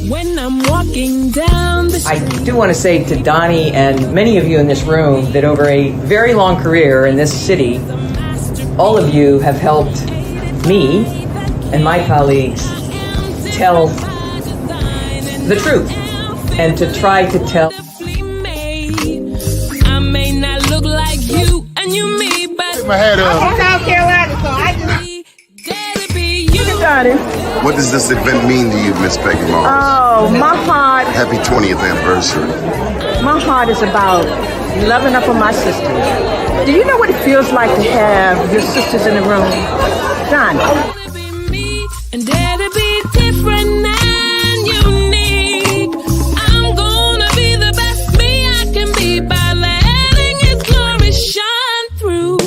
When I'm walking down the street. I do want to say to Doni and many of you in this room that over a very long career in this city, all of you have helped me and my colleagues tell the truth and to try to tell. I may not look like you and you me, but my head up. I'm South Carolina, so I just... What does this event mean to you, Miss Peggy Morris? Oh, my heart, Happy 20th anniversary. my heart is about loving up on my sisters. Do you know what it feels like to have your sisters in the room? Done. And dare to be different and unique. I'm gonna be the best me I can be by letting His glory shine through.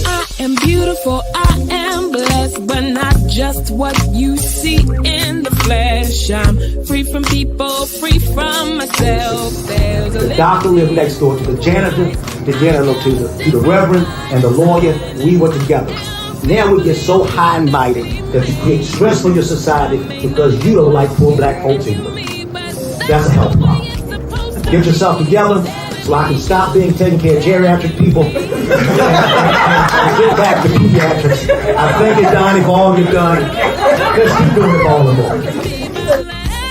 I am beautiful, I am blessed, but not just what you see in the flesh. I'm free from people, free from myself. The doctor lived next door to the janitor to the reverend and the lawyer. We were together. Now we get so high and mighty that you create stress for your society because you don't like poor black folks either. That's a health problem. Get yourself together so I can stop being taking care of geriatric people and get back to pediatrics. I thank you, Doni, for all you've done. Let's keep doing it for all the more.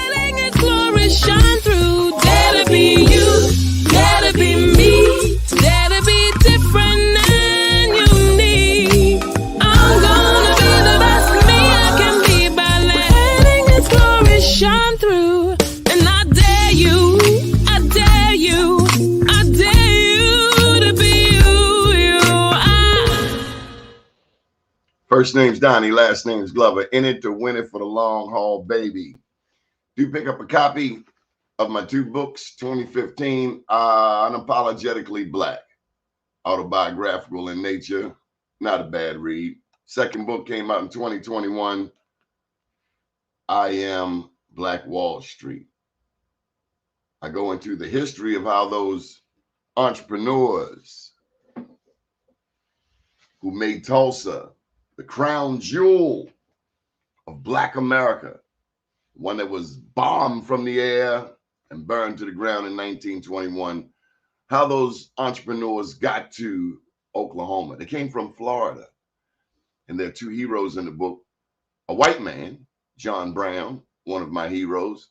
Letting His glory shine through. Dare to be you, dare to be me, dare to be different and unique. I'm gonna be the best me I can be by letting His glory shine through. And I dare you, I dare you, I dare you to be you. First name's Doni, last name's Glover. In it to win it for the long haul, baby. Do pick up a copy of my two books, 2015, Unapologetically Black, autobiographical in nature, not a bad read. Second book came out in 2021, I Am Black Wall Street. I go into the history of how those entrepreneurs who made Tulsa the crown jewel of Black America, one that was bombed from the air and burned to the ground in 1921, how those entrepreneurs got to Oklahoma. They came from Florida. And there are two heroes in the book, a white man, John Brown, one of my heroes,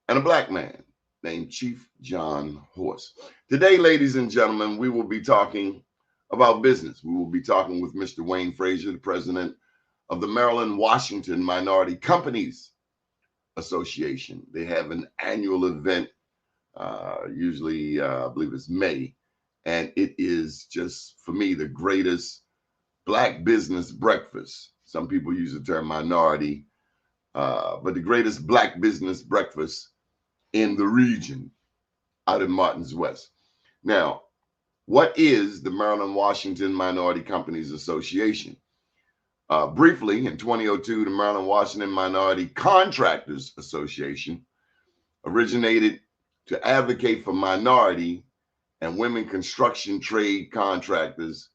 and a black man named Chief John Horse. Today, ladies and gentlemen, we will be talking about business. We will be talking with Mr. Wayne Frazier, the president of the Maryland-Washington Minority Companies Association. They have an annual event, usually I believe it's May, and it is just, for me, the greatest Black business breakfast. Some people use the term minority, but the greatest Black business breakfast in the region out in Martins West. Now, what is the Maryland-Washington Minority Companies Association? Briefly, in 2002, the Maryland-Washington Minority Contractors Association originated to advocate for minority and women construction trade contractors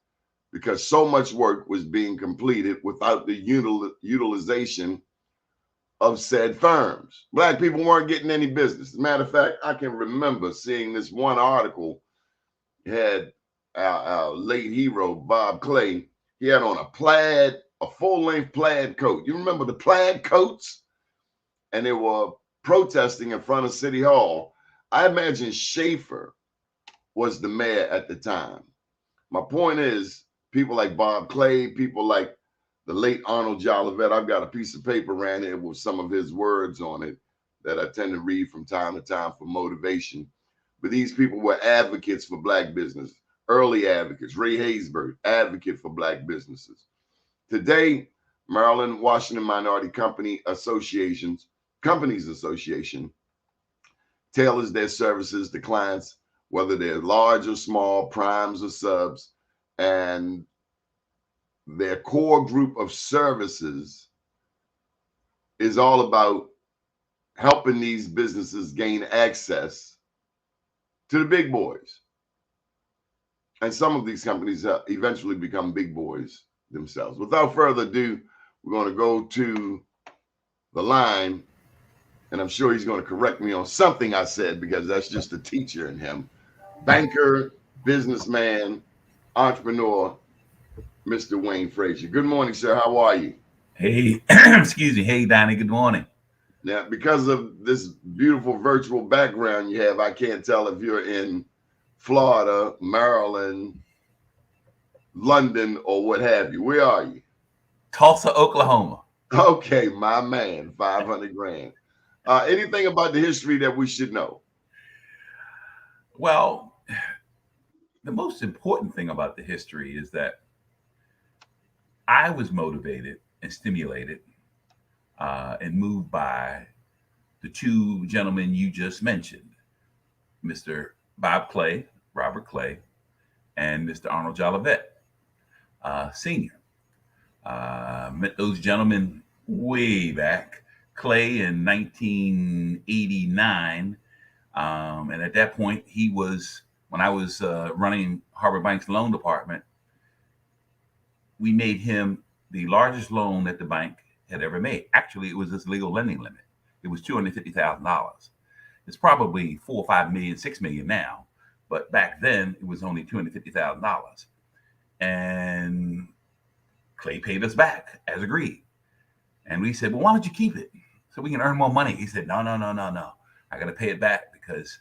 because so much work was being completed without the utilization of said firms. Black people weren't getting any business. As a matter of fact, I can remember seeing this one article. It had our late hero, Bob Clay. He had on a full-length plaid coat. You remember the plaid coats? And they were protesting in front of City Hall. I imagine Schaefer was the mayor at the time. My point is, people like Bob Clay, people like the late Arnold Jolivet, I've got a piece of paper around here with some of his words on it that I tend to read from time to time for motivation. But these people were advocates for Black business, early advocates. Ray Haysbert, advocate for Black businesses. Today, Maryland-Washington Minority Companies Association tailors their services to clients, whether they're large or small, primes or subs, and their core group of services is all about helping these businesses gain access to the big boys. And some of these companies eventually become big boys themselves. Without further ado, we're going to go to the line and I'm sure he's going to correct me on something I said because that's just the teacher in him. Banker, businessman, entrepreneur, Mr. Wayne Frazier. Good morning, sir. How are you? Hey, excuse me. Hey, Donnie. Good morning. Now, because of this beautiful virtual background you have, I can't tell if you're in Florida, Maryland, London, or what have you. Where are you? Tulsa, Oklahoma. Okay, my man, 500 grand. Anything about the history that we should know? Well, the most important thing about the history is that I was motivated and stimulated and moved by the two gentlemen you just mentioned, Mr. Robert Clay, and Mr. Arnold Jolivet, Sr. Met those gentlemen way back, Clay in 1989. And at that point, when I was running Harbor Bank's loan department, we made him the largest loan that the bank had ever made. Actually, it was this legal lending limit. It was $250,000. It's probably 4 or 5 million, 6 million now. But back then, it was only $250,000. And Clay paid us back as agreed. And we said, well, why don't you keep it so we can earn more money? He said, no. I got to pay it back because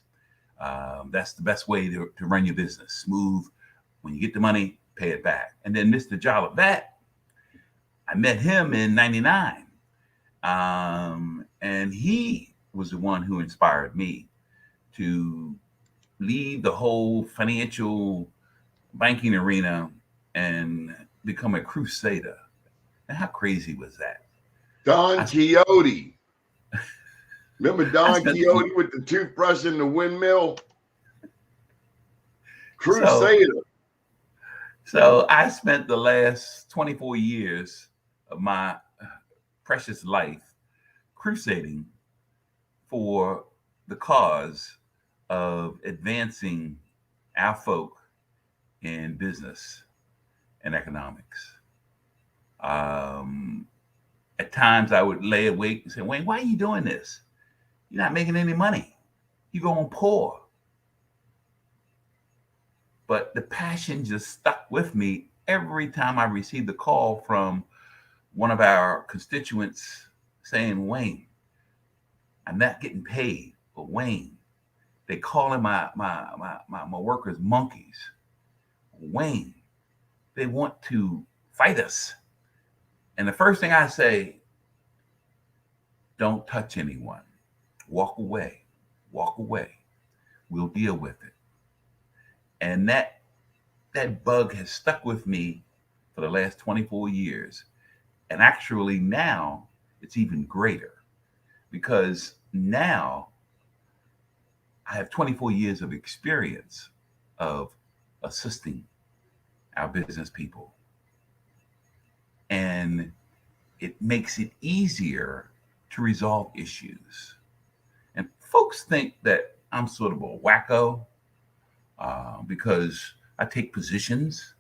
that's the best way to run your business. Smooth. When you get the money, pay it back. And then Mr. Jolivet, I met him in 99. And he was the one who inspired me to leave the whole financial banking arena and become a crusader. And how crazy was that? Don Quixote. Remember Don Quixote with the toothbrush and the windmill? Crusader. So I spent the last 24 years of my precious life crusading for the cause of advancing our folk in business and economics. At times I would lay awake and say, Wayne, why are you doing this? You're not making any money. You're going poor. But the passion just stuck with me every time I received a call from one of our constituents saying, Wayne, I'm not getting paid, but Wayne, they calling my workers monkeys. Wayne, they want to fight us. And the first thing I say, don't touch anyone. Walk away. We'll deal with it. And that bug has stuck with me for the last 24 years. And actually now it's even greater because now I have 24 years of experience of assisting our business people. And it makes it easier to resolve issues. And folks think that I'm sort of a wacko because I take positions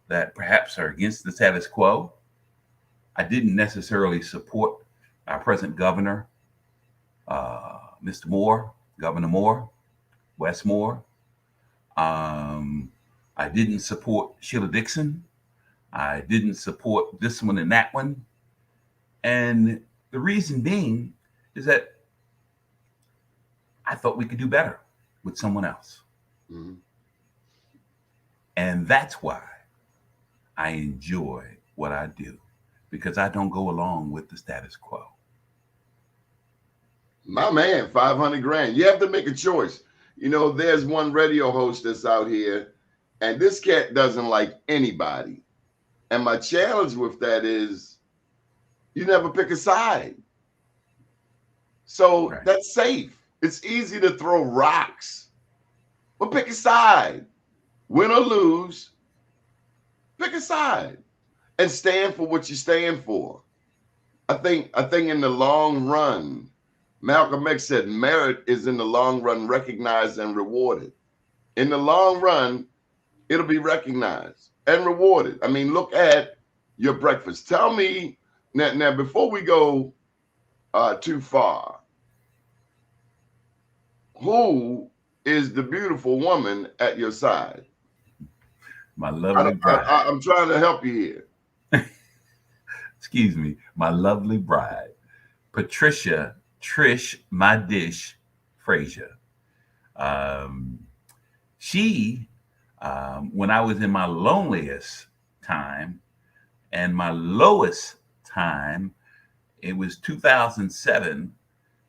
that perhaps are against the status quo. I didn't necessarily support our present governor, Mr. Moore, Governor Moore, Wes Moore. I didn't support Sheila Dixon. I didn't support this one and that one. And the reason being is that I thought we could do better with someone else. Mm-hmm. And that's why I enjoy what I do, because I don't go along with the status quo. My man, 500 grand. You have to make a choice. You know, there's one radio host that's out here, and this cat doesn't like anybody. And my challenge with that is you never pick a side. So right. That's safe. It's easy to throw rocks, but pick a side. Win or lose, pick a side and stand for what you stand for. I think in the long run, Malcolm X said merit is in the long run recognized and rewarded. In the long run, it'll be recognized and rewarded. I mean, look at your breakfast. Tell me now before we go too far, who is the beautiful woman at your side? My lovely bride. I'm trying to help you here. Excuse me, my lovely bride, Patricia Trish My Dish Frazier. She, when I was in my loneliest time and my lowest time, it was 2007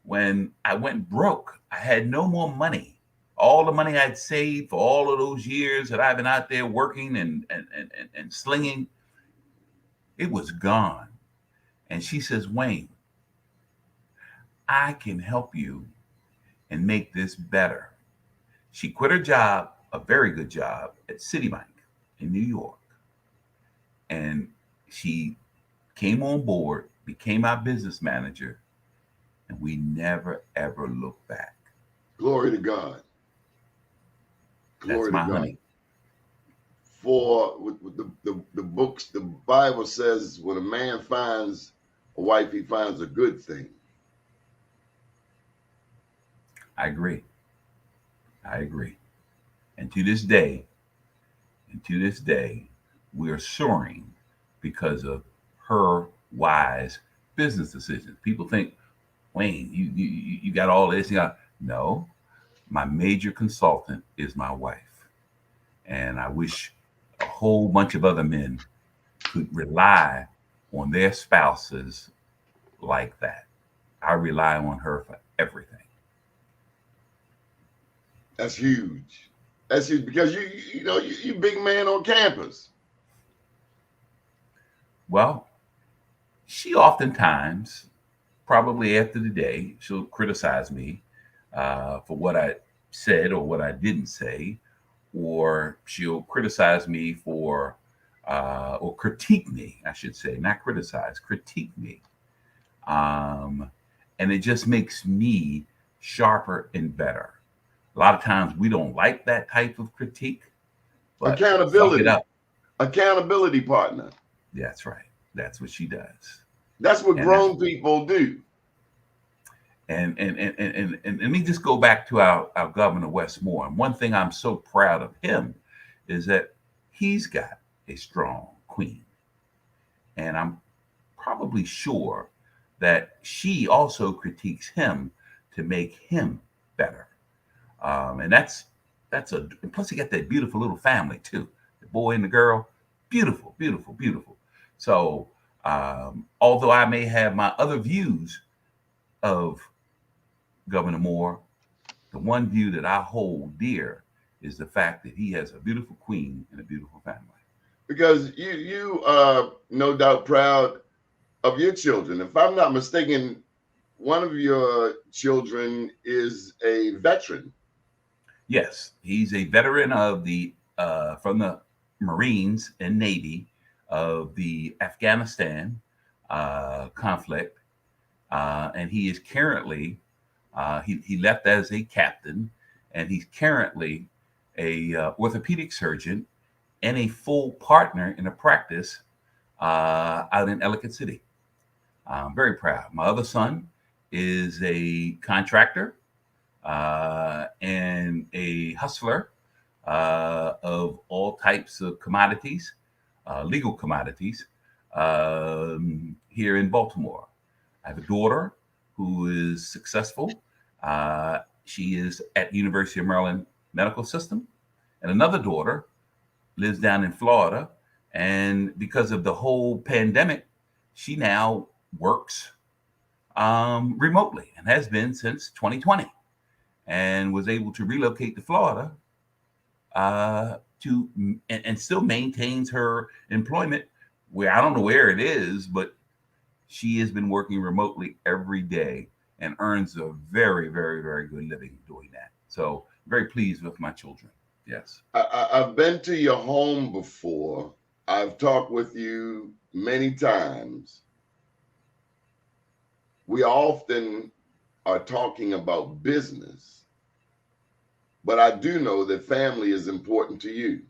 when I went broke. I had no more money. All the money I'd saved for all of those years that I've been out there working and slinging, it was gone. And she says, Wayne, I can help you and make this better. She quit her job, a very good job at Citibank in New York. And she came on board, became our business manager, and we never, ever looked back. Glory to God. Glory That's my to God. honey. For with the books, the Bible says when a man finds a wife, he finds a good thing. I agree. I agree. And to this day, we are soaring because of her wise business decisions. People think, Wayne, you got all this. No, my major consultant is my wife. And I wish a whole bunch of other men could rely on their spouses like that. I rely on her for everything. That's huge. That's huge because you big man on campus. Well, she oftentimes, probably after the day, she'll criticize me for what I said or what I didn't say, or she'll criticize me for, or critique me, I should say, not criticize, critique me. And it just makes me sharper and better. A lot of times we don't like that type of critique. But accountability. Suck it up. Accountability partner. That's right. That's what she does. That's what grown people do. And let me just go back to our Governor Westmore. And one thing I'm so proud of him is that he's got a strong queen. And I'm probably sure that she also critiques him to make him better. And that's plus he got that beautiful little family too. The boy and the girl, beautiful, beautiful, beautiful. So although I may have my other views of Governor Moore, the one view that I hold dear is the fact that he has a beautiful queen and a beautiful family. Because you are no doubt proud of your children. If I'm not mistaken, one of your children is a veteran. Yes, he's a veteran of the from the Marines and Navy of the Afghanistan conflict, and he is currently he left as a captain, and he's currently a orthopedic surgeon and a full partner in a practice out in Ellicott City. I'm very proud. My other son is a contractor and a hustler of all types of commodities, legal commodities, here in Baltimore. I have a daughter who is successful. She is at University of Maryland Medical System, and another daughter lives down in Florida. And because of the whole pandemic, she now works remotely and has been since 2020, and was able to relocate to Florida and still maintains her employment, where I don't know where it is, but she has been working remotely every day and earns a very, very, very good living doing that. So very pleased with my children. Yes. I've been to your home before. I've talked with you many times. We often are talking about business, but I do know that family is important to you.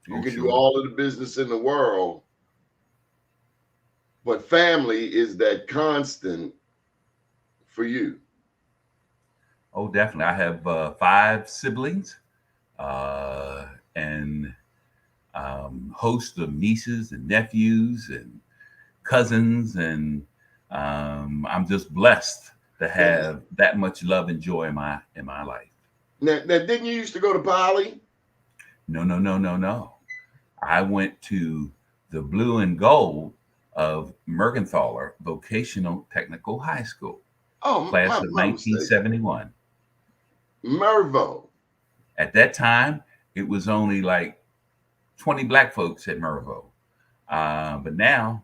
You can do all of the business in the world, but family is that constant for you. Oh, definitely. I have 5 siblings and host of nieces and nephews and cousins, and I'm just blessed to have that much love and joy in my life. Now, didn't you used to go to Poly? No, no, no, no, no. I went to the blue and gold of Mergenthaler Vocational Technical High School, Oh, class my, of my mistake. 1971. Mervo. At that time, it was only like 20 black folks at Mervo. But now,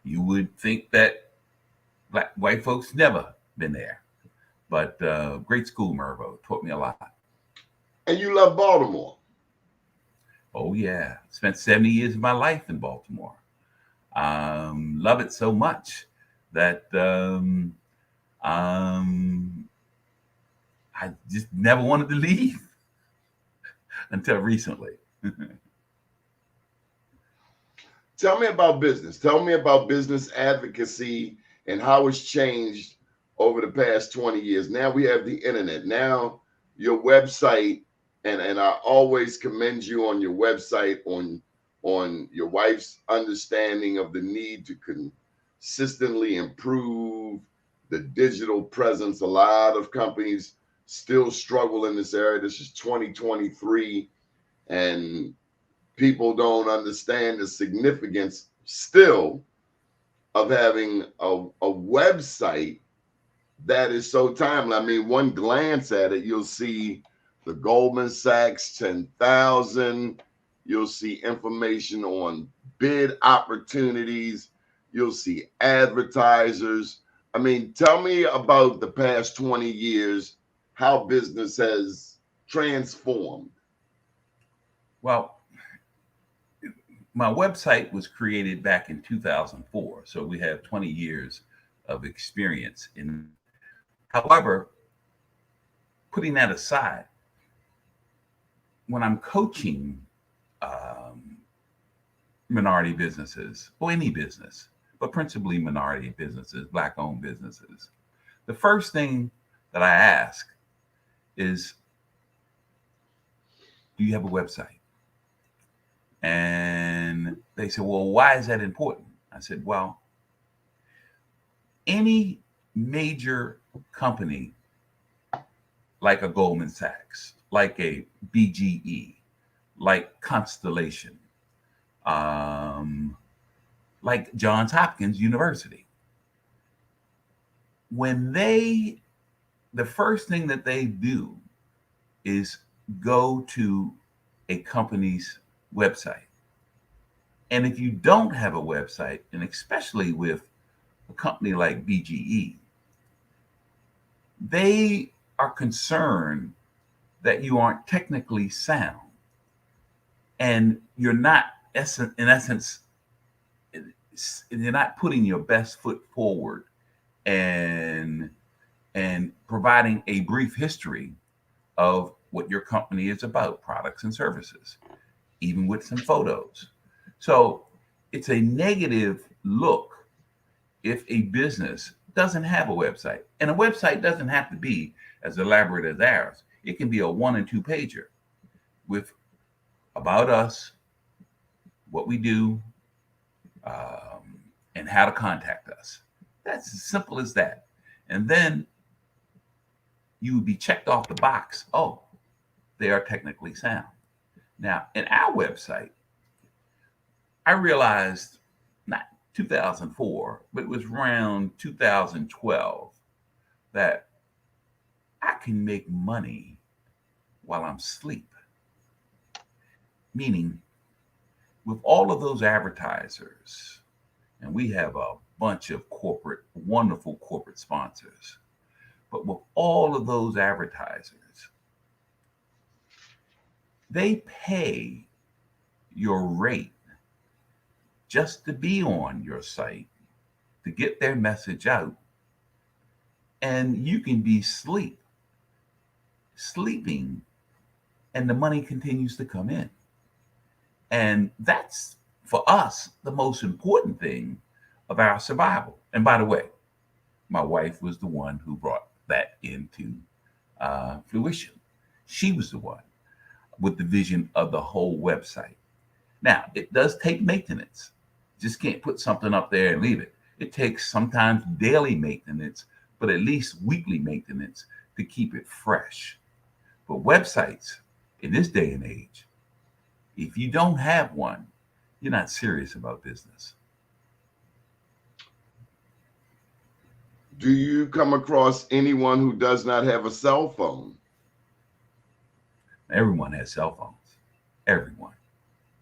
you would think that white folks never been there. But great school, Mervo. Taught me a lot. And you love Baltimore. Oh, yeah. Spent 70 years of my life in Baltimore. Love it so much that I just never wanted to leave until recently. Tell me about business. Tell me about business advocacy and how it's changed over the past 20 years. Now we have the internet. Now your website, and I always commend you on your website, on your wife's understanding of the need to consistently improve the digital presence. A lot of companies still struggle in this area. This is 2023, and people don't understand the significance still of having a website that is so timely. I mean, one glance at it, you'll see the Goldman Sachs 10,000. You'll see information on bid opportunities. You'll see advertisers. I mean, tell me about the past 20 years, how business has transformed. Well, my website was created back in 2004, so we have 20 years of experience in. However, putting that aside, when I'm coaching minority businesses, or any business, but principally minority businesses, Black-owned businesses, the first thing that I ask is, do you have a website? And they said, well, why is that important? I said, well, any major company like a Goldman Sachs, like a BGE, like Constellation, like Johns Hopkins University, when the first thing that they do is go to a company's website. And if you don't have a website, and especially with a company like BGE, they are concerned that you aren't technically sound and you're not, in essence, you're not putting your best foot forward and providing a brief history of what your company is about, products and services, even with some photos. So it's a negative look if a business doesn't have a website. And a website doesn't have to be as elaborate as ours. It can be a 1 and 2 pager with about us, what we do, and how to contact us. That's as simple as that. And then you would be checked off the box. Oh, they are technically sound. Now, in our website, I realized not 2004, but it was around 2012 that I can make money while I'm asleep. Meaning, with all of those advertisers, and we have a bunch of wonderful corporate sponsors, but with all of those advertisers, they pay your rate just to be on your site, to get their message out. And you can be sleeping, and the money continues to come in. And that's, for us, the most important thing of our survival. And by the way, my wife was the one who brought that into fruition. She was the one with the vision of the whole website. Now, it does take maintenance. Just can't put something up there and leave it. It takes sometimes daily maintenance, but at least weekly maintenance to keep it fresh. But websites in this day and age, if you don't have one, you're not serious about business. Do you come across anyone who does not have a cell phone? Everyone has cell phones. Everyone.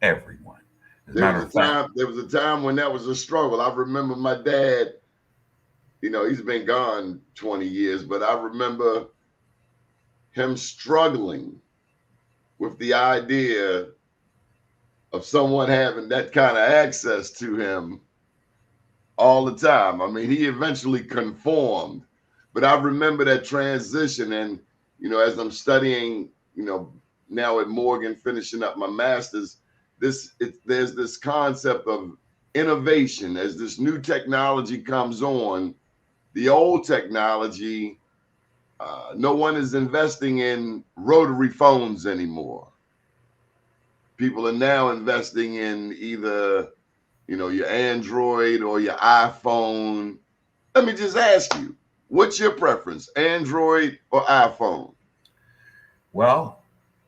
Everyone. As a There matter was of a fact, time. There was a time when that was a struggle. I remember my dad. He's been gone 20 years, but I remember him struggling with the idea of someone having that kind of access to him all the time. I mean, he eventually conformed, but I remember that transition. And, as I'm studying, now at Morgan, finishing up my master's, there's this concept of innovation as this new technology comes on. The old technology, no one is investing in rotary phones anymore. People are now investing in either, your Android or your iPhone. Let me just ask you, what's your preference, Android or iPhone? well,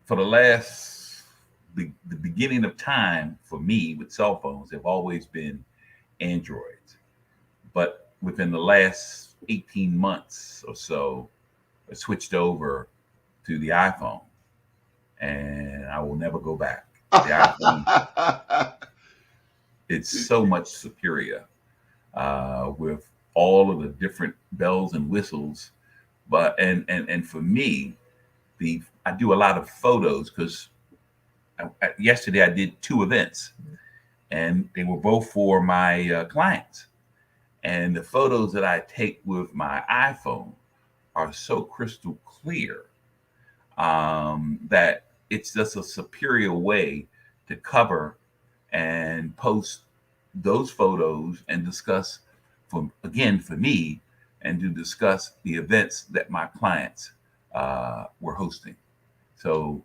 for the beginning of time for me with cell phones have always been Androids. But within the last 18 months or so, I switched over to the iPhone, and I will never go back. The iPhone, it's so much superior with all of the different bells and whistles. But and for me, I do a lot of photos because yesterday I did 2 events, and they were both for my clients. And the photos that I take with my iPhone are so crystal clear that it's just a superior way to cover and post those photos and discuss, for me, and to discuss the events that my clients were hosting. So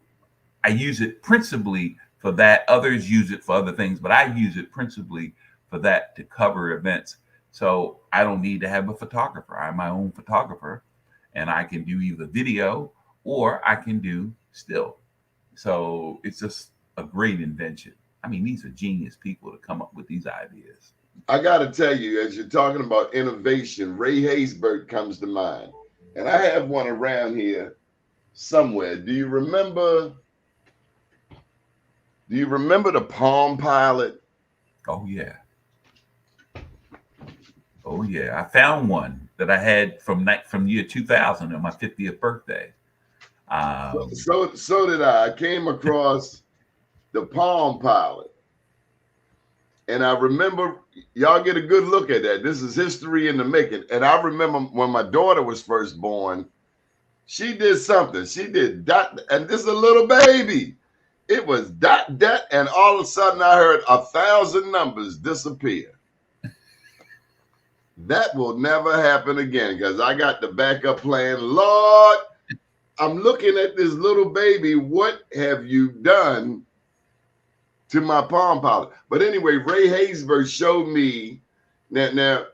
I use it principally for that. Others use it for other things, but I use it principally for that, to cover events. So I don't need to have a photographer. I'm my own photographer, and I can do either video or I can do still. So it's just a great invention. I mean, these are genius people to come up with these ideas. I got to tell you, as you're talking about innovation, Ray Haysbert comes to mind. And I have one around here somewhere. Do you remember the Palm Pilot? Oh, yeah. Oh, yeah. I found one that I had from year 2000 on my 50th birthday. So did I. I came across the Palm Pilot. And I remember, y'all get a good look at that. This is history in the making. And I remember when my daughter was first born, she did something. She did dot, and this is a little baby. It was dot, dot, and all of a sudden I heard 1,000 numbers disappear. That will never happen again because I got the backup plan. Lord, I'm looking at this little baby. What have you done to my Palm Pilot? But anyway, Ray Haysbert showed me now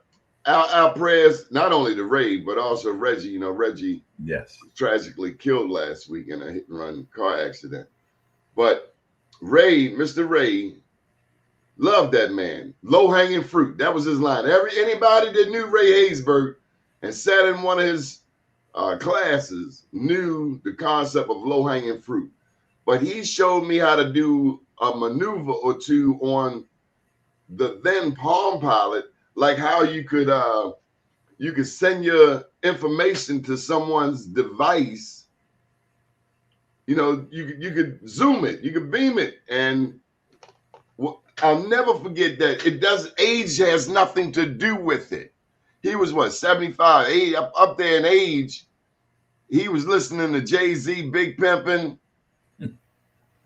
our prayers, not only to Ray, but also Reggie. Reggie Yes. was tragically killed last week in a hit and run car accident. But Ray, Mr. Ray, loved that man. Low hanging fruit. That was his line. Anybody that knew Ray Haysbert and sat in one of his classes knew the concept of low hanging fruit. But he showed me how to do a maneuver or two on the then Palm Pilot, like how you could send your information to someone's device. You could zoom it, you could beam it, and I'll never forget that. Age has nothing to do with it. He was 75, 80, up there in age. He was listening to Jay-Z, Big Pimpin'.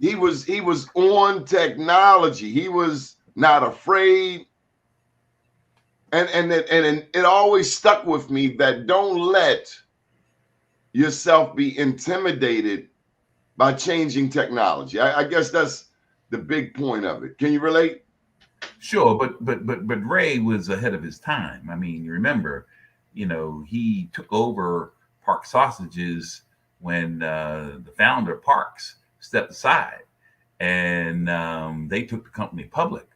He was on technology. He was not afraid. And it always stuck with me that don't let yourself be intimidated by changing technology. I guess that's the big point of it. Can you relate? Sure, but Ray was ahead of his time. I mean, you remember, he took over Park Sausages when the founder Parks stepped aside, and they took the company public.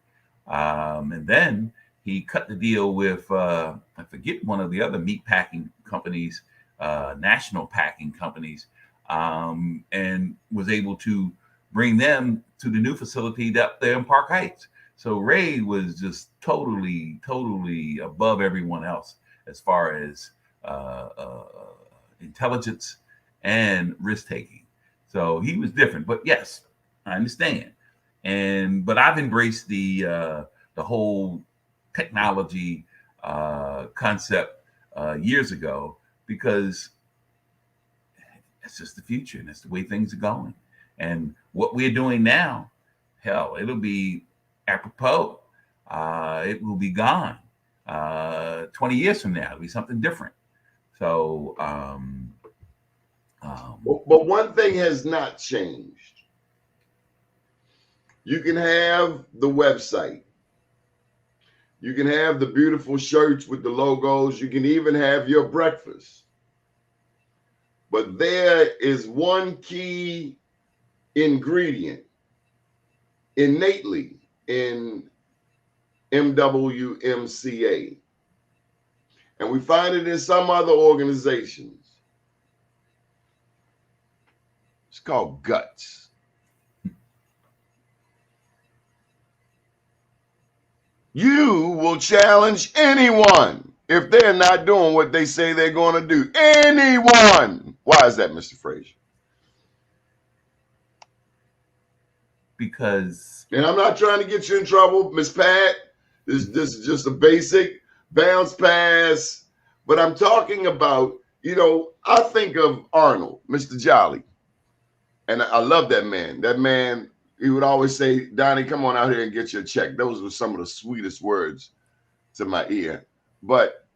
And then he cut the deal with I forget one of the other meat packing companies, national packing companies, and was able to bring them to the new facility up there in Park Heights. So Ray was just totally above everyone else as far as intelligence and risk taking. So he was different. But yes, I understand. But I've embraced the whole technology concept years ago, because it's just the future and that's the way things are going. And what we're doing now, hell, it'll be apropos. It will be gone 20 years from now. It'll be something different. So, but one thing has not changed. You can have the website. You can have the beautiful shirts with the logos. You can even have your breakfast. But there is one key ingredient innately in MWMCA, and we find it in some other organizations. It's called guts. You will challenge anyone if they're not doing what they say they're going to do. Anyone. Why is that, Mr. Frazier? Because, and I'm not trying to get you in trouble, Miss Pat. This is just a basic bounce pass. But I'm talking about, I think of Arnold, Mr. Jolly. And I love that man. That man, he would always say, Donnie, come on out here and get your check. Those were some of the sweetest words to my ear. But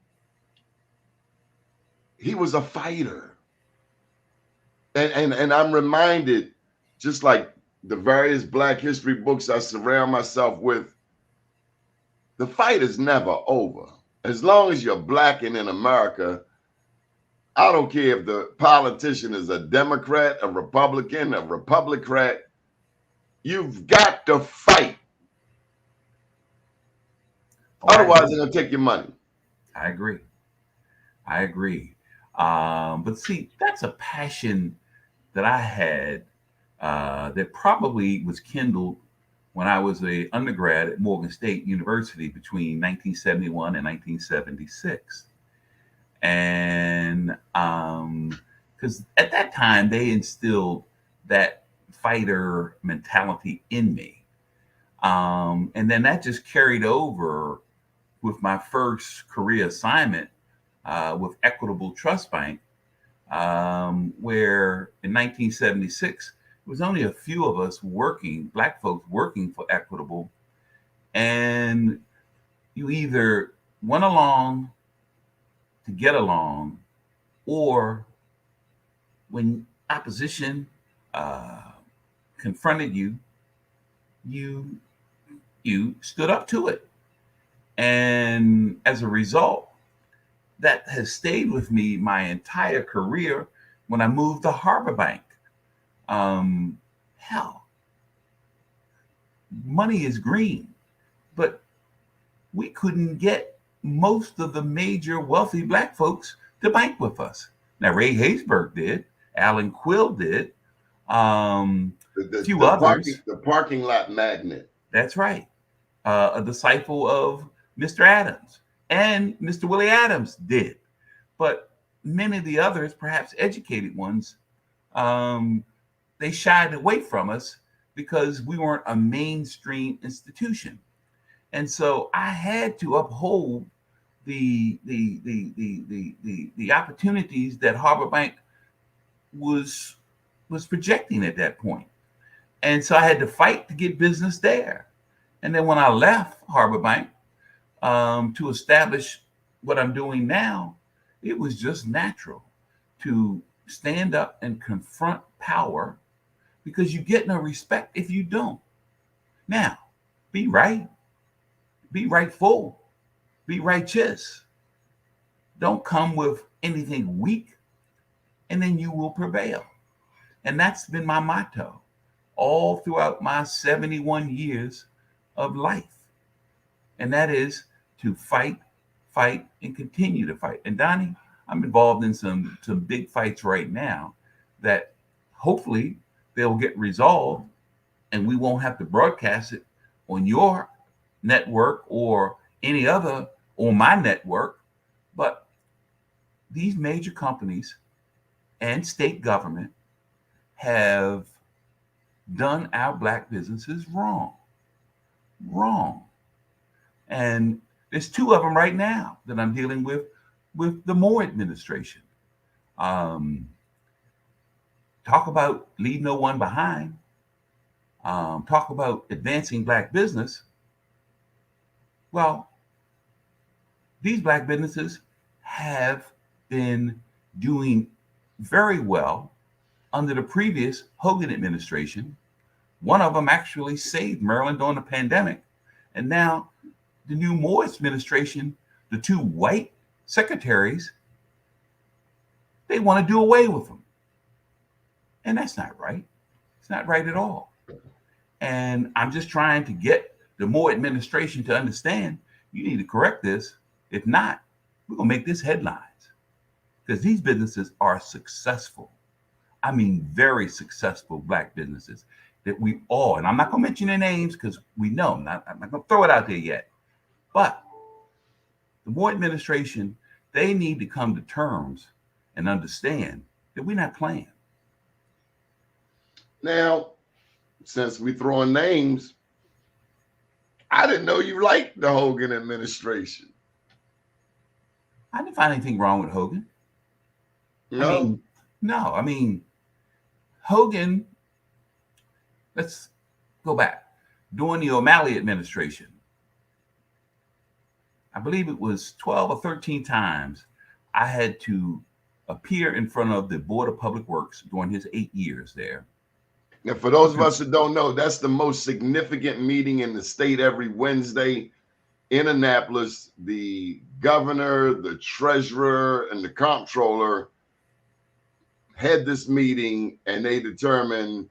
he was a fighter. And I'm reminded, just like the various Black history books I surround myself with, the fight is never over. As long as you're Black and in America, I don't care if the politician is a Democrat, a Republican, a Republicrat, you've got to fight. Otherwise, they're going to take your money. I agree. But see, that's a passion that I had that probably was kindled when I was an undergrad at Morgan State University between 1971 and 1976. And because at that time, they instilled that fighter mentality in me. And then that just carried over with my first career assignment with Equitable Trust Bank, where in 1976, it was only a few of us working, Black folks working for Equitable. And you either went along to get along, or when opposition confronted you, you stood up to it. And as a result, that has stayed with me my entire career. When I moved to Harbor Bank, hell, money is green, but we couldn't get most of the major wealthy Black folks to bank with us. Now, Ray Haysburg did, Alan Quill did, a few others. The parking lot magnet. That's right. A disciple of Mr. Adams, and Mr. Willie Adams did. But many of the others, perhaps educated ones, they shied away from us because we weren't a mainstream institution. And so I had to uphold the opportunities that Harbor Bank was projecting at that point. And so I had to fight to get business there. And then when I left Harbor Bank to establish what I'm doing now, it was just natural to stand up and confront power, because you get no respect if you don't. Now, be right, be rightful, be righteous. Don't come with anything weak, and then you will prevail. And that's been my motto all throughout my 71 years of life. And that is to fight, fight, and continue to fight. And Donnie, I'm involved in some big fights right now that hopefully they'll get resolved, and we won't have to broadcast it on your network or any other, or my network. But these major companies and state government have done our Black businesses wrong. And there's two of them right now that I'm dealing with the Moore administration. Talk about leave no one behind. Talk about advancing Black business. Well, these Black businesses have been doing very well under the previous Hogan administration. One of them actually saved Maryland during the pandemic. And now the new Moore administration, the two white secretaries, they want to do away with them. And that's not right. It's not right at all. And I'm just trying to get the Moore administration to understand you need to correct this. If not, we're going to make this headlines, because these businesses are successful. I mean, very successful Black businesses that we all, and I'm not going to mention their names because we know, I'm not going to throw it out there yet. But the Moore administration, they need to come to terms and understand that we're not playing. Now, since we throwing names, I didn't know you liked the Hogan administration. I didn't find anything wrong with Hogan. No. I mean, Hogan, let's go back. During the O'Malley administration, I believe it was 12 or 13 times I had to appear in front of the Board of Public Works during his 8 years there. And for those of us that don't know, that's the most significant meeting in the state every Wednesday in Annapolis. The governor, the treasurer, and the comptroller had this meeting, and they determine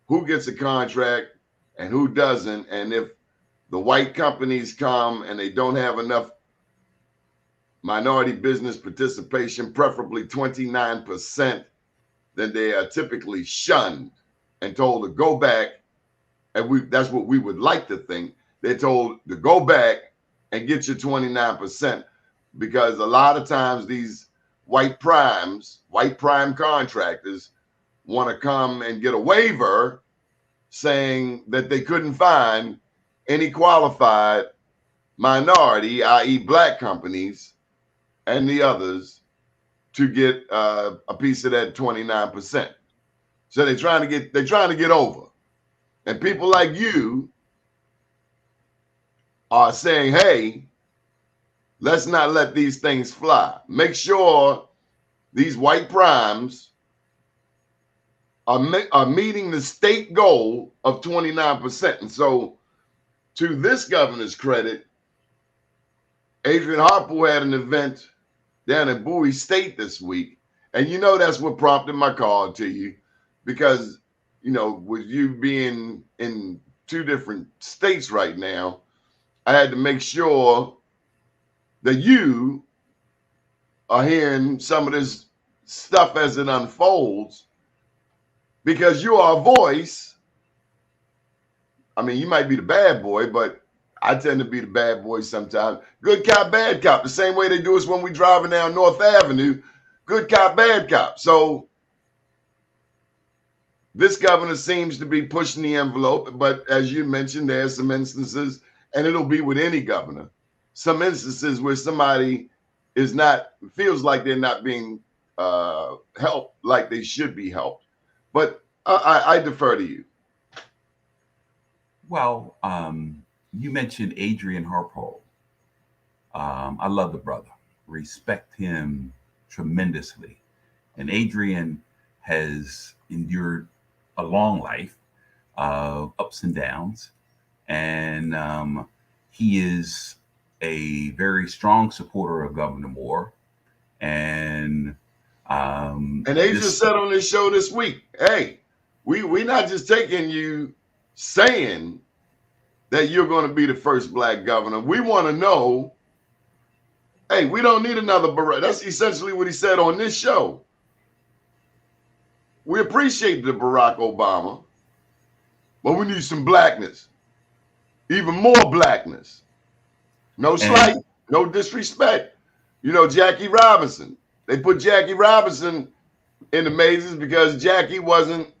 who gets a contract and who doesn't. And if the white companies come and they don't have enough minority business participation, preferably 29%, then they are typically shunned and told to go back. And that's what we would like to think. They're told to go back and get your 29%, because a lot of times these white prime contractors want to come and get a waiver saying that they couldn't find any qualified minority, i.e. Black companies and the others, to get a piece of that 29%. So they're trying to get over. And people like you are saying, hey, let's not let these things fly. Make sure these white primes are meeting the state goal of 29%. And so, to this governor's credit, Adrian Harpool had an event down in Bowie State this week. And that's what prompted my call to you, because, with you being in two different states right now, I had to make sure that you are hearing some of this stuff as it unfolds, because you are a voice. I mean, you might be the bad boy, but I tend to be the bad boy sometimes. Good cop, bad cop. The same way they do us when we driving down North Avenue. Good cop, bad cop. So this governor seems to be pushing the envelope, but as you mentioned, there are some instances, and it'll be with any governor, some instances where somebody feels like they're not being helped like they should be helped. But I defer to you. Well, you mentioned Adrian Harpool. I love the brother, respect him tremendously. And Adrian has endured a long life of ups and downs. And he is a very strong supporter of Governor Moore. And Adrian said on this show this week, hey, we're not just taking you saying that you're going to be the first black governor. We want to know, hey, we don't need another Barack. That's essentially what he said on this show. We appreciate the Barack Obama, but we need some blackness, even more blackness. No slight, no disrespect. You know, Jackie Robinson. They put Jackie Robinson in the mazes because Jackie wasn't,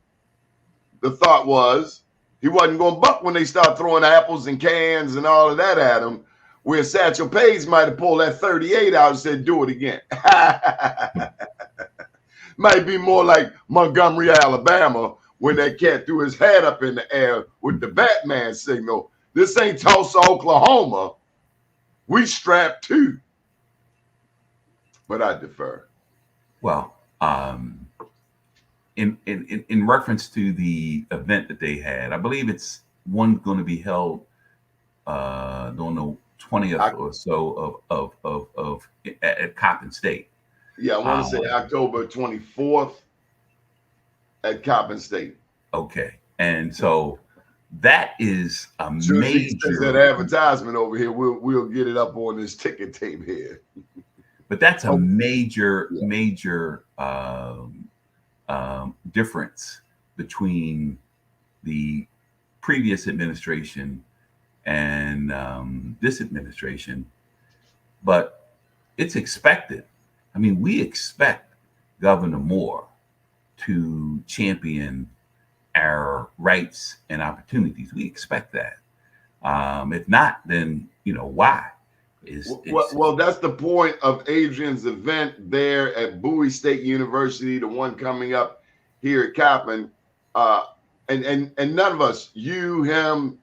the thought was, he wasn't going to buck when they start throwing apples and cans and all of that at him, where Satchel Paige might have pulled that 38 out and said, do it again. Might be more like Montgomery, Alabama, when that cat threw his head up in the air with the Batman signal. This ain't Tulsa, Oklahoma. We strapped too. But I defer. Well, in reference to the event that they had, I believe it's one going to be held on the 20th or so of at Coppin State. Yeah, I want to say October 24th at Coppin State. Okay, and so that is a major. That advertisement over here, we'll get it up on this ticket tape here. But that's a major difference between the previous administration and this administration. But it's expected. I mean, we expect Governor Moore to champion our rights and opportunities. We expect that. If not, then, you know, why? Well, that's the point of Adrian's event there at Bowie State University, the one coming up here at Coppin. And none of us, you, him,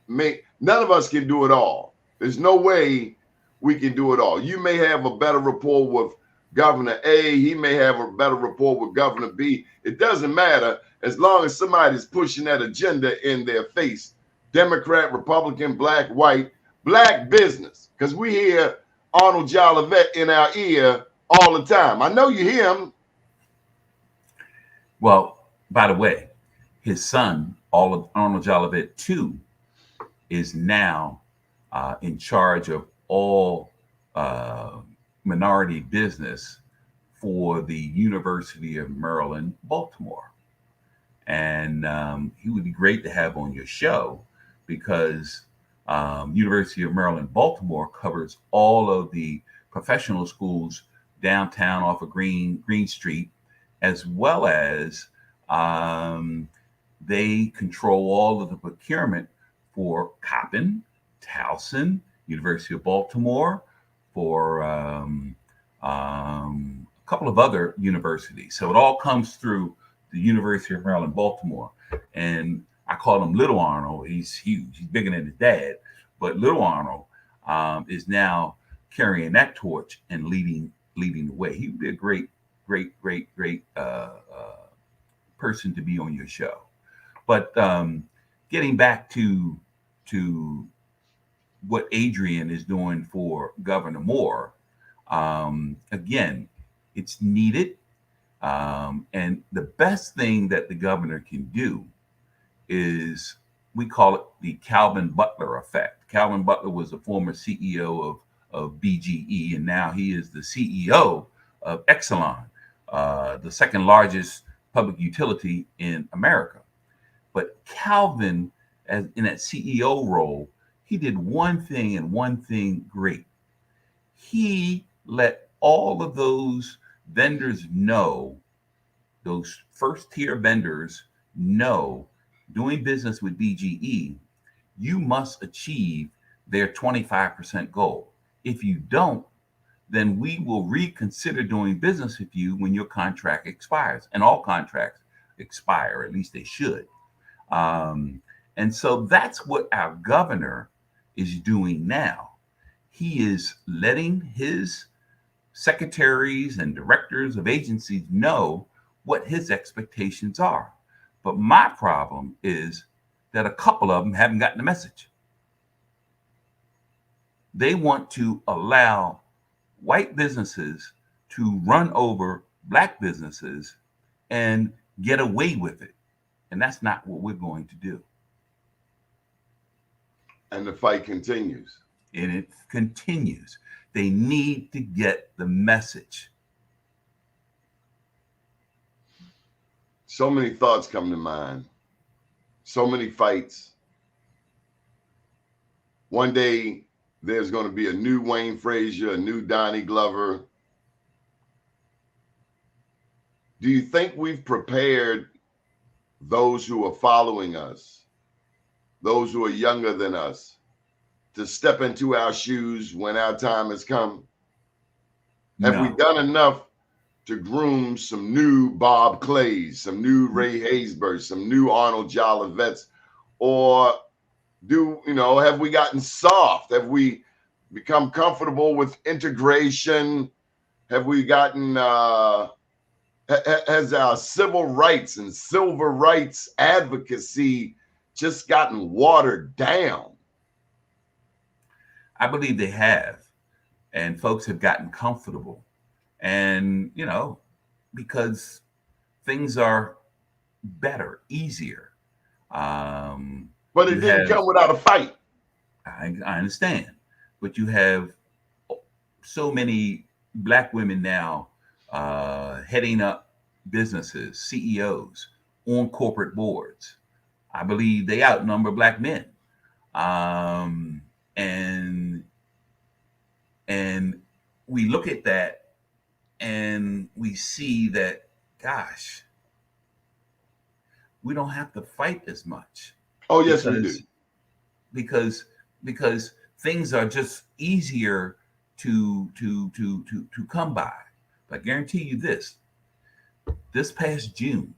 me, none of us can do it all. There's no way we can do it all. You may have a better rapport with Governor A. He may have a better rapport with Governor B. It doesn't matter as long as somebody's pushing that agenda in their face. Democrat, Republican, black, white, black business. Because we hear Arnold Jolivet in our ear all the time. I know you hear him. Well, by the way, his son, Arnold Jolivet II, is now in charge of all minority business for the University of Maryland, Baltimore. And he would be great to have on your show because University of Maryland, Baltimore covers all of the professional schools downtown off of Green Street, as well as they control all of the procurement for Coppin, Towson, University of Baltimore, for a couple of other universities. So it all comes through the University of Maryland, Baltimore. And I call him Little Arnold. He's huge. He's bigger than his dad. But Little Arnold is now carrying that torch and leading the way. He would be a great person to be on your show. But getting back to what Adrian is doing for Governor Moore, again, it's needed. And the best thing that the governor can do is, we call it the Calvin Butler effect. Calvin Butler was the former CEO of BGE, and now he is the CEO of Exelon, the second largest public utility in America. But Calvin, in that CEO role, he did one thing and one thing great. He let all of those vendors know, those first tier vendors know, doing business with BGE, you must achieve their 25% goal. If you don't, then we will reconsider doing business with you when your contract expires. And all contracts expire, at least they should. And so that's what our governor is doing now. He is letting his secretaries and directors of agencies know what his expectations are. But my problem is that a couple of them haven't gotten the message. They want to allow white businesses to run over black businesses and get away with it. And that's not what we're going to do. And the fight continues. And it continues. They need to get the message. So many thoughts come to mind. So many fights. One day there's going to be a new Wayne Frazier, a new Donnie Glover. Do you think we've prepared those who are following us, those who are younger than us, to step into our shoes when our time has come? Have we done enough to groom some new Bob Clays, some new Ray Haysbert, some new Arnold Jolivettes? Or have we gotten soft? Have we become comfortable with integration? Have we gotten, has our civil rights and civil rights advocacy just gotten watered down? I believe they have. And folks have gotten comfortable. And, because things are better, easier. But it didn't come without a fight. I understand. But you have so many black women now heading up businesses, CEOs, on corporate boards. I believe they outnumber black men. And we look at that and we see that, gosh, we don't have to fight as much. Oh, yes, we do. Because things are just easier to come by. But I guarantee you this past June,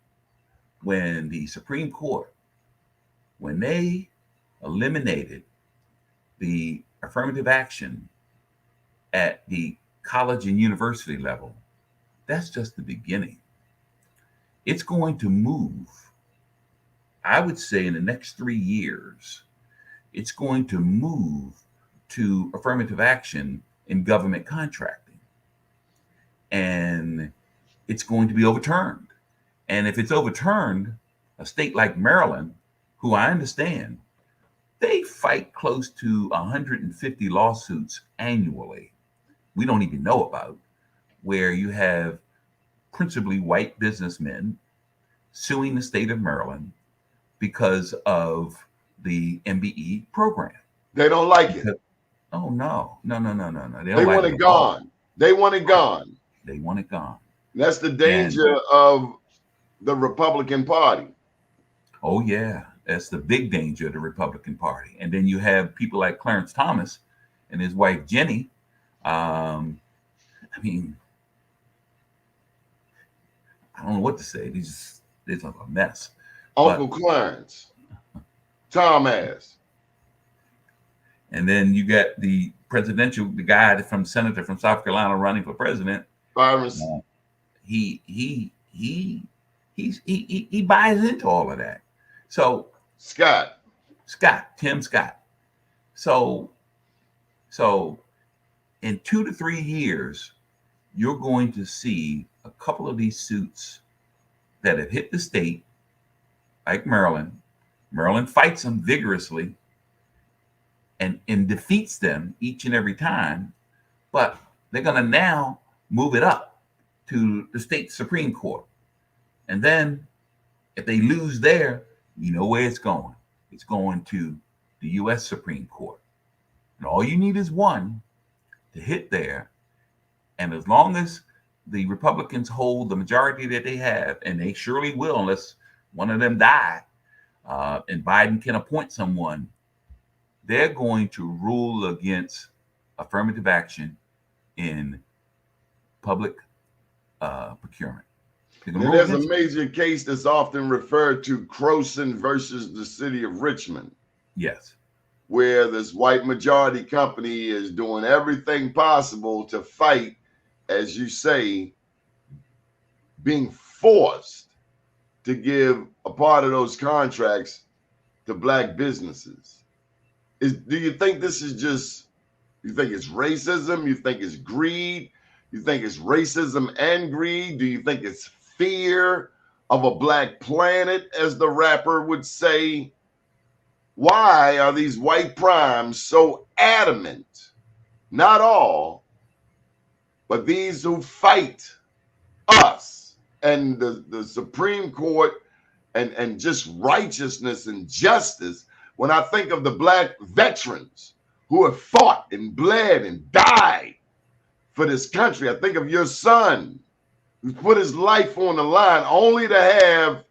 when the Supreme Court, when they eliminated the affirmative action at the college and university level, that's just the beginning. It's going to move. I would say in the next 3 years, it's going to move to affirmative action in government contracting. And it's going to be overturned. And if it's overturned, a state like Maryland, who I understand, they fight close to 150 lawsuits annually we don't even know about, where you have principally white businessmen suing the state of Maryland because of the MBE program. They don't like it. Oh, no. They want it gone. They want it gone. They want it gone. That's the danger of the Republican Party. Oh, yeah. That's the big danger of the Republican Party. And then you have people like Clarence Thomas and his wife, Jenny. I don't know what to say. It's like a mess. Uncle Clarence, Thomas. And then you got the guy senator from South Carolina running for president. Byron. He buys into all of that. So Tim Scott. So in 2 to 3 years, you're going to see a couple of these suits that have hit the state, like Maryland. Maryland fights them vigorously and defeats them each and every time, but they're going to now move it up to the state Supreme Court. And then if they lose there, you know where it's going. It's going to the U.S. Supreme Court. And all you need is one to hit there. And as long as the Republicans hold the majority that they have, and they surely will unless one of them die, and Biden can appoint someone, they're going to rule against affirmative action in public procurement. And there's a major case that's often referred to, Croson versus the city of Richmond. Yes. Where this white majority company is doing everything possible to fight as you say, being forced to give a part of those contracts to black businesses. Do you think this is just, you think it's racism? You think it's greed? You think it's racism and greed? Do you think it's fear of a black planet, as the rapper would say? Why are these white primes so adamant? Not all, but these who fight us and the Supreme Court and just righteousness and justice. When I think of the black veterans who have fought and bled and died for this country, I think of your son who put his life on the line only to have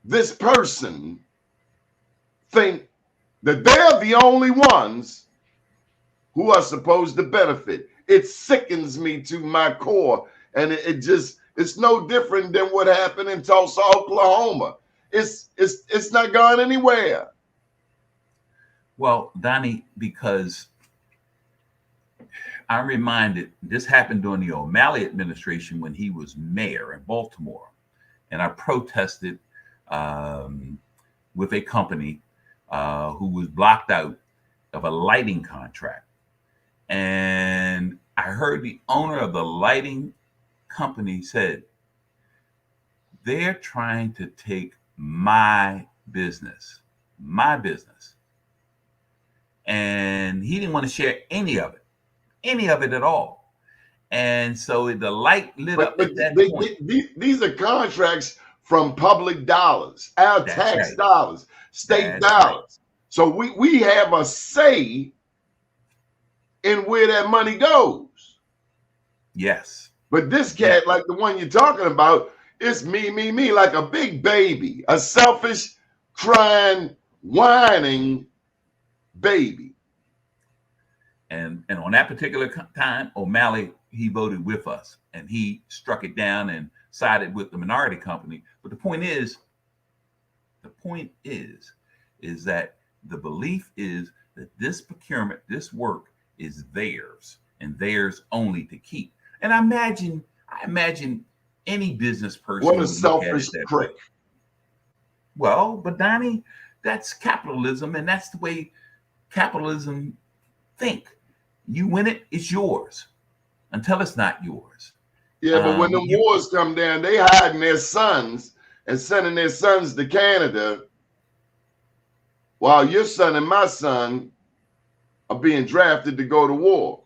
this person think that they're the only ones who are supposed to benefit. It sickens me to my core. And it's no different than what happened in Tulsa, Oklahoma. It's not gone anywhere. Well, Doni, because I'm reminded this happened during the O'Malley administration when he was mayor in Baltimore. And I protested with a company who was blocked out of a lighting contract. And I heard the owner of the lighting company said, they're trying to take my business. And he didn't want to share any of it at all. And so the light lit up at that point. These are contracts from public dollars, our tax dollars, state dollars. Right. So we have a say in where that money goes. Yes. But this cat, like the one you're talking about, it's me, like a big baby, a selfish, crying, whining baby. And on that particular time, O'Malley, he voted with us and he struck it down and sided with the minority company. But the point is that the belief is that this procurement, this work is theirs and theirs only to keep. And I imagine any business person. What a selfish prick. Well, but Doni, that's capitalism, and that's the way capitalism think. You win it, it's yours until it's not yours. Yeah, but when the wars come down, they hiding their sons and sending their sons to Canada, while your son and my son are being drafted to go to war.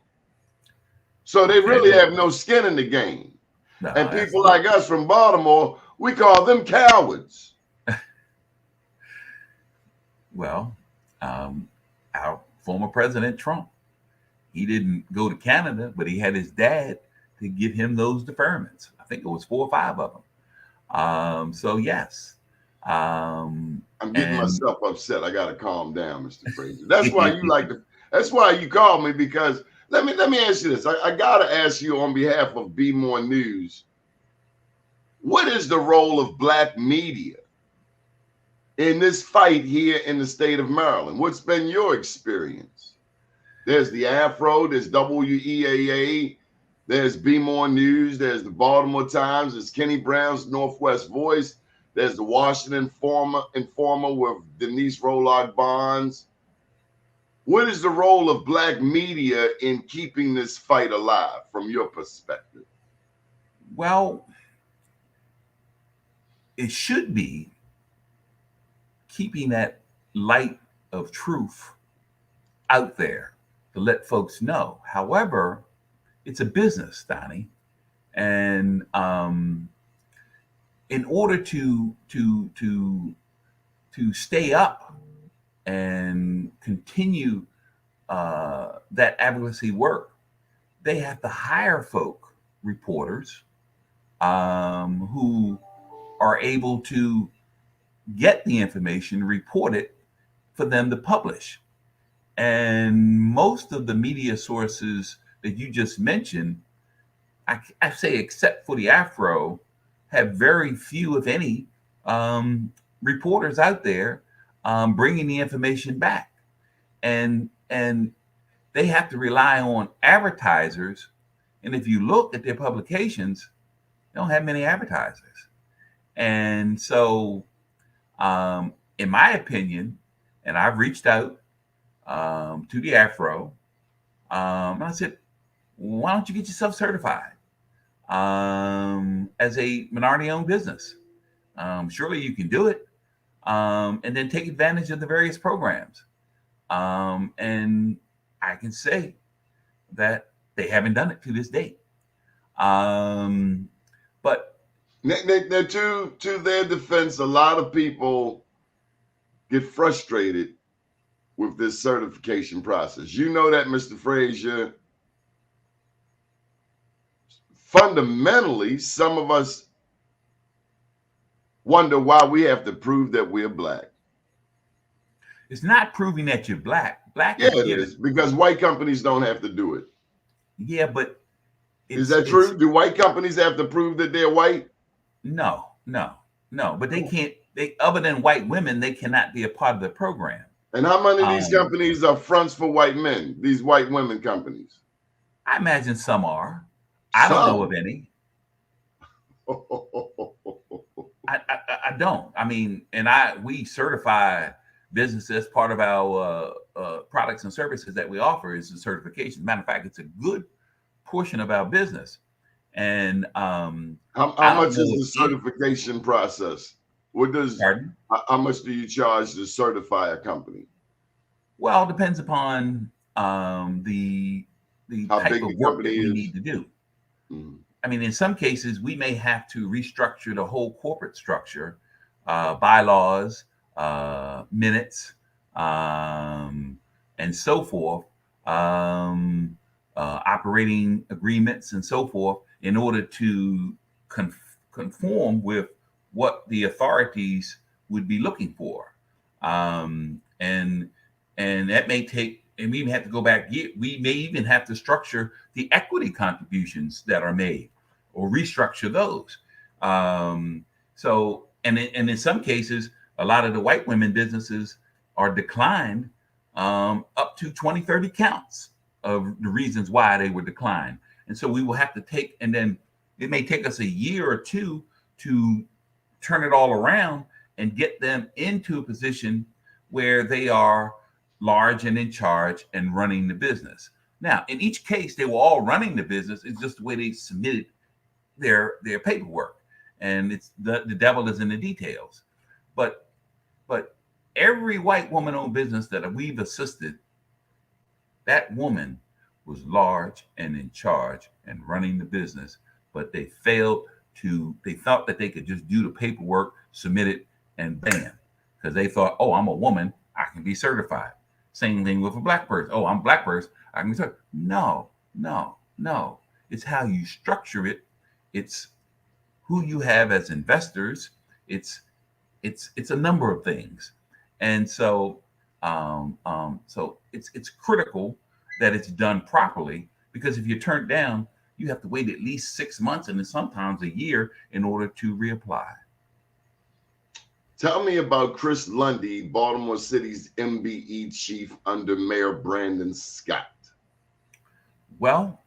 So they really have no skin in the game. No, and people like us from Baltimore, we call them cowards. Well, our former president, Trump, he didn't go to Canada, but he had his dad to give him those deferments. I think it was 4 or 5 of them. So yes. I'm getting myself upset. I gotta calm down, Mr. Frazier. That's why that's why you called me, because let me ask you this. I gotta ask you on behalf of Be More News, what is the role of black media in this fight here in the state of Maryland? What's been your experience? There's the Afro, there's WEAA, there's Be More News, there's the Baltimore Times, there's Kenny Brown's Northwest Voice, there's the Washington Informer with Denise Rollard Bonds. What is the role of black media in keeping this fight alive from your perspective? Well, it should be keeping that light of truth out there to let folks know. However, it's a business, Doni, and in order to stay up and continue that advocacy work, they have to hire folk, reporters, who are able to get the information, report it for them to publish. And most of the media sources that you just mentioned, I say except for the Afro, have very few, if any, reporters out there bringing the information back. And they have to rely on advertisers And if you look at their publications, they don't have many advertisers. And so, in my opinion, and I've reached out to the Afro, and I said, why don't you get yourself certified as a minority-owned business? Surely you can do it, and then take advantage of the various programs. And I can say that they haven't done it to this date. But now, to their defense, a lot of people get frustrated with this certification process. You know that, Mr. Frazier. Fundamentally, some of us wonder why we have to prove that we're black. it's not proving that you're black. Black Yeah, it is is, because white companies don't have to do it. Yeah, but Is that true? Do white companies have to prove that they're white? No. But they can't. They other than white women, they cannot be a part of the program. And how many of these companies are fronts for white men? These white women companies? I imagine some are. I don't know of any. I don't. I mean, and we certify businesses. Part of our products and services that we offer is the certification. Matter of fact, it's a good portion of our business. And how much is the certification process? What does? Pardon? How much do you charge to certify a company? Well, it depends upon the how type big of the work company that we is. need to do. Mm-hmm. I mean, in some cases, we may have to restructure the whole corporate structure, bylaws, minutes, and so forth, operating agreements and so forth, in order to conform with what the authorities would be looking for. And that may take, and we have to go back. We may even have to structure the equity contributions that are made, or restructure those. So, and in some cases, a lot of the white women businesses are declined up to 20, 30 counts of the reasons why they were declined. And so we will have to take, and then it may take us a year or two to turn it all around and get them into a position where they are large and in charge and running the business. Now, in each case, they were all running the business. It's just the way they submitted their paperwork, and it's the devil is in the details. But every white woman-owned business that we've assisted, that woman was large and in charge and running the business, but they failed to. They thought that they could just do the paperwork, submit it, and bam, because they thought, oh, I'm a woman, I can be certified. Same thing with a black person. Oh, I'm a black person, I can be certified. No. It's how you structure it. It's who you have as investors. It's a number of things, and so it's critical that it's done properly, because if you're turned down, you have to wait at least 6 months and then sometimes a year in order to reapply. Tell me about Chris Lundy, Baltimore City's MBE chief under Mayor Brandon Scott. Well,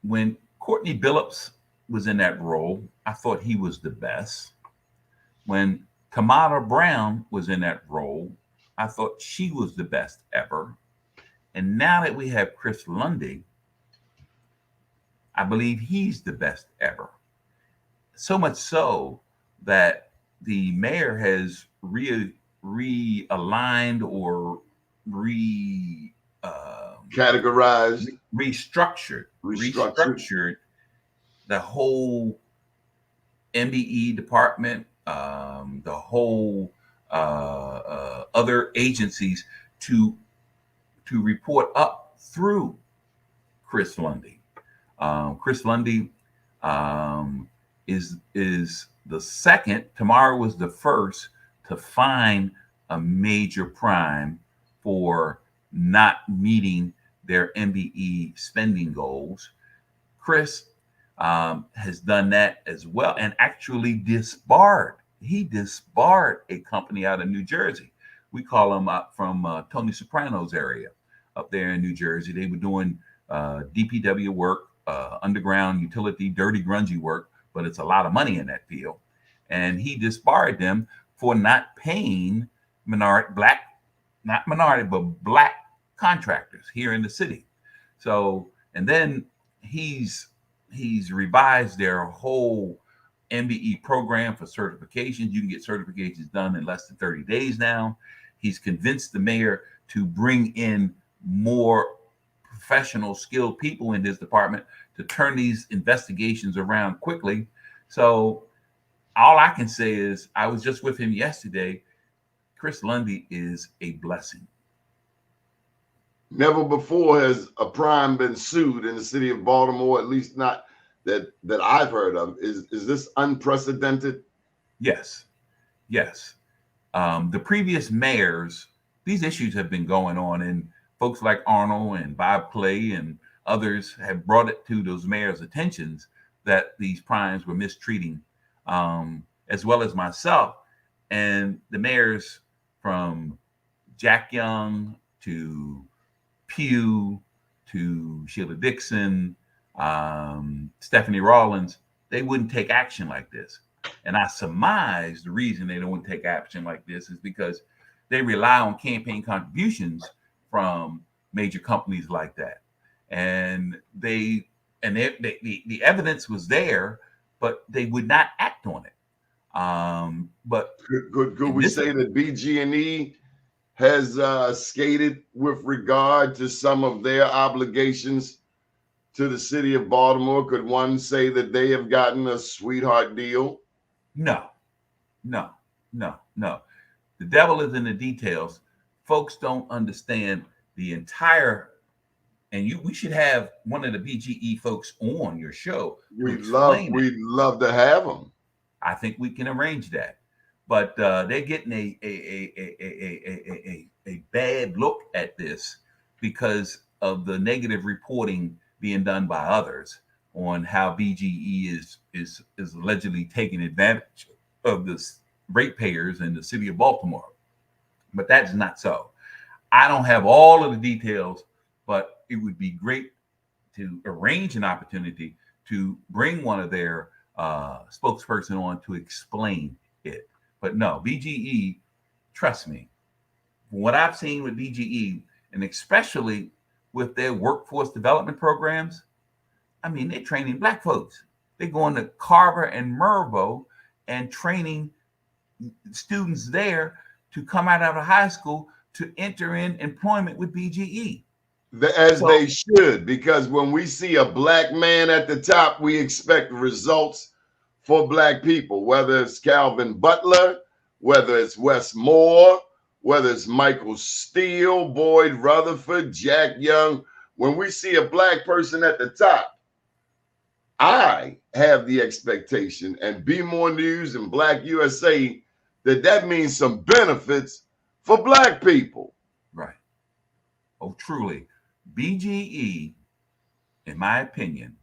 when Courtney Billups was in that role, I thought he was the best. When Kamala Brown was in that role, I thought she was the best ever. And now that we have Chris Lundy, I believe he's the best ever. So much so that the mayor has realigned or categorized, restructured the whole MBE department, the whole other agencies to report up through Chris Lundy. Chris Lundy is the second. Tomorrow was the first to find a major prime for not meeting their MBE spending goals. Chris has done that as well, and actually disbarred. He disbarred a company out of New Jersey. We call them up from Tony Soprano's area up there in New Jersey. They were doing DPW work underground utility, dirty, grungy work, but it's a lot of money in that field. And he disbarred them for not paying black contractors here in the city. So, and then he's revised their whole MBE program for certifications. You can get certifications done in less than 30 days now. He's convinced the mayor to bring in more professional, skilled people in his department to turn these investigations around quickly. So all I can say is I was just with him yesterday. Chris Lundy is a blessing. Never before has a prime been sued in the city of Baltimore, at least not that I've heard of. Is this unprecedented? Yes. The previous mayors, these issues have been going on, and folks like Arnold and Bob Clay and others have brought it to those mayors' attentions that these primes were mistreating, as well as myself. And the mayors from Jack Young to Pugh to Sheila Dixon, Stephanie Rawlins, they wouldn't take action like this. And I surmise the reason they don't take action like this is because they rely on campaign contributions from major companies like that. And the evidence was there, but they would not act on it. But could we say that BG&E has skated with regard to some of their obligations to the city of Baltimore? Could one say that they have gotten a sweetheart deal? No. The devil is in the details. Folks don't understand the entire, and we should have one of the BGE folks on your show. We'd love to have them. I think we can arrange that. But they're getting a bad look at this because of the negative reporting being done by others on how BGE is allegedly taking advantage of the ratepayers in the city of Baltimore. But that's not so. I don't have all of the details, but it would be great to arrange an opportunity to bring one of their spokesperson on to explain it. But no, BGE, trust me, from what I've seen with BGE, and especially with their workforce development programs, I mean, they're training Black folks. They're going to Carver and Mervo and training students there to come out of high school to enter in employment with BGE. They should, because when we see a Black man at the top, we expect results for Black people, whether it's Calvin Butler, whether it's Wes Moore, whether it's Michael Steele, Boyd Rutherford, Jack Young. When we see a Black person at the top, I have the expectation, and Be More News and Black USA, that means some benefits for Black people. Right. Oh, truly. BGE, in my opinion,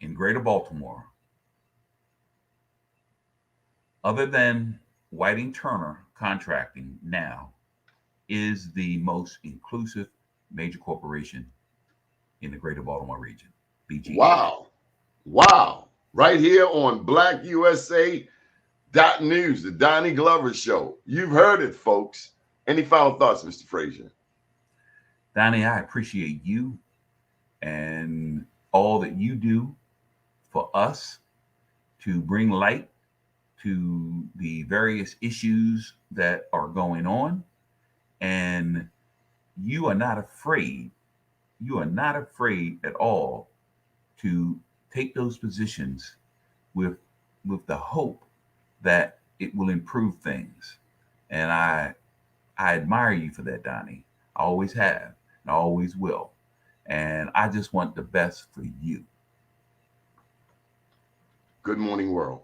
in Greater Baltimore, other than Whiting Turner Contracting now, is the most inclusive major corporation in the Greater Baltimore region. BGE. Wow. Right here on Black USA .news, the Donnie Glover Show. You've heard it, folks. Any final thoughts, Mr. Frazier? Donnie, I appreciate you and all that you do for us to bring light to the various issues that are going on. And you are not afraid at all to take those positions with the hope that it will improve things. And I admire you for that, Donnie. I always have, and I always will. And I just want the best for you. Good morning, world.